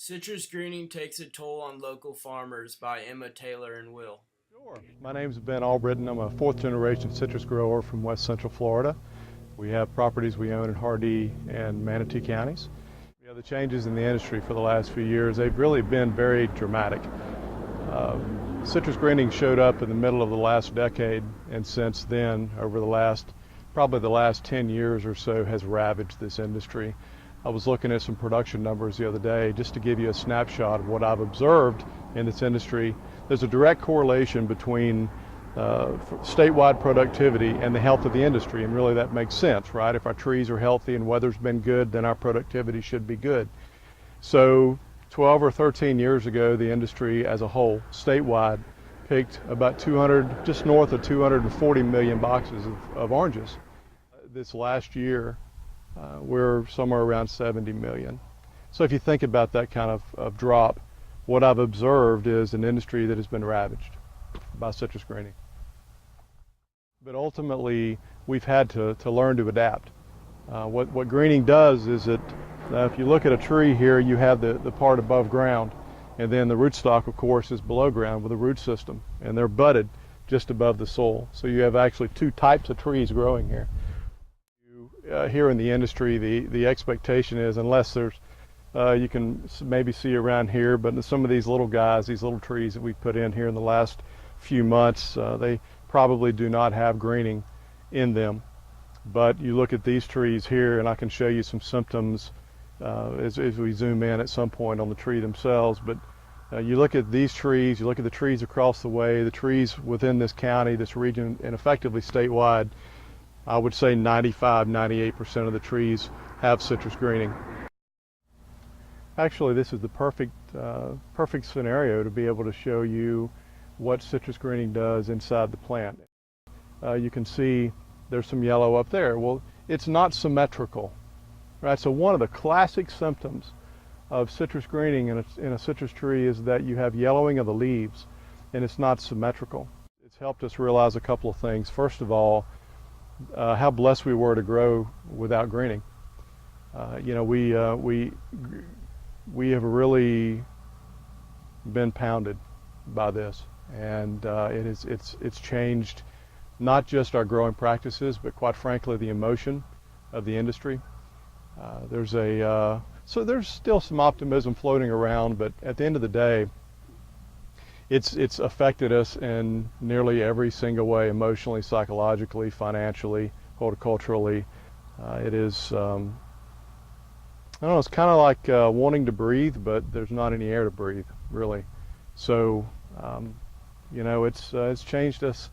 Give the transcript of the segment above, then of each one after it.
Citrus greening takes a toll on local farmers by Emma Taylor and Will. Sure. My name's Ben Albritton. I'm a fourth generation citrus grower from West Central Florida. We have properties we own in Hardee and Manatee counties. The changes in the industry for the last few years, they've really been very dramatic. Citrus greening showed up in the middle of the last decade, and since then, over probably the last 10 years or so, has ravaged this industry. I was looking at some production numbers the other day just to give you a snapshot of what I've observed in this industry. There's a direct correlation between statewide productivity and the health of the industry, and really that makes sense, right? If our trees are healthy and weather's been good, then our productivity should be good. So 12 or 13 years ago, the industry as a whole, statewide, picked about just north of 240 million boxes of oranges. This last year, we're somewhere around 70 million. So if you think about that kind of drop, what I've observed is an industry that has been ravaged by citrus greening. But ultimately, we've had to learn to adapt. What greening does is if you look at a tree here, you have the part above ground, and then the rootstock, of course, is below ground with a root system, and they're budded just above the soil. So you have actually two types of trees growing here. Here in the industry, the expectation is, unless there's, you can maybe see around here, but some of these little guys, these little trees that we put in here in the last few months, they probably do not have greening in them. But you look at these trees here, and I can show you some symptoms as we zoom in at some point on the tree themselves. But you look at these trees, you look at the trees across the way, the trees within this county, this region, and effectively statewide, I would say 95–98% of the trees have citrus greening. Actually, this is the perfect scenario to be able to show you what citrus greening does inside the plant. You can see there's some yellow up there. Well, it's not symmetrical, right? So one of the classic symptoms of citrus greening in a citrus tree is that you have yellowing of the leaves, and it's not symmetrical. It's helped us realize a couple of things. First of all, how blessed we were to grow without greening. We have really been pounded by this, and it's changed not just our growing practices, but quite frankly the emotion of the industry. So there's still some optimism floating around, but at the end of the day, it's affected us in nearly every single way: emotionally, psychologically, financially, horticulturally. It is, I don't know, it's kind of like wanting to breathe, but there's not any air to breathe, really. So, it's changed us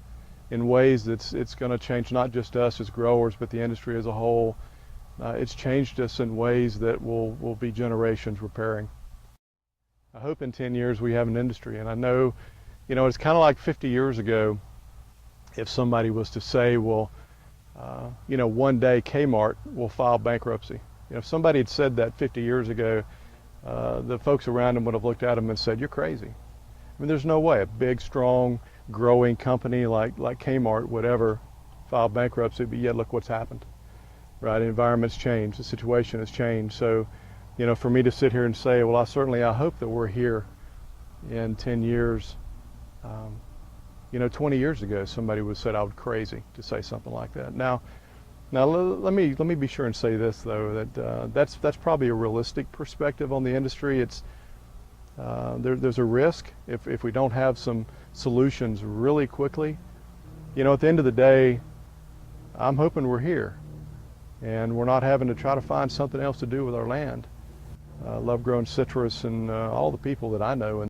in ways that's it's going to change not just us as growers, but the industry as a whole. It's changed us in ways that will be generations repairing. I hope in 10 years we have an industry, and I know, it's kind of like 50 years ago if somebody was to say, well, one day Kmart will file bankruptcy. If somebody had said that 50 years ago, the folks around them would have looked at them and said, you're crazy. I mean, there's no way a big, strong, growing company like Kmart would ever file bankruptcy, but yet look what's happened, right? The environment's changed, the situation has changed. So, for me to sit here and say, well, I hope that we're here in 10 years. 20 years ago, somebody would have said I was crazy to say something like that. Now let me be sure and say this, though, that that's probably a realistic perspective on the industry. It's there's a risk if we don't have some solutions really quickly. At the end of the day, I'm hoping we're here, and we're not having to try to find something else to do with our land. I love growing citrus, and all the people that I know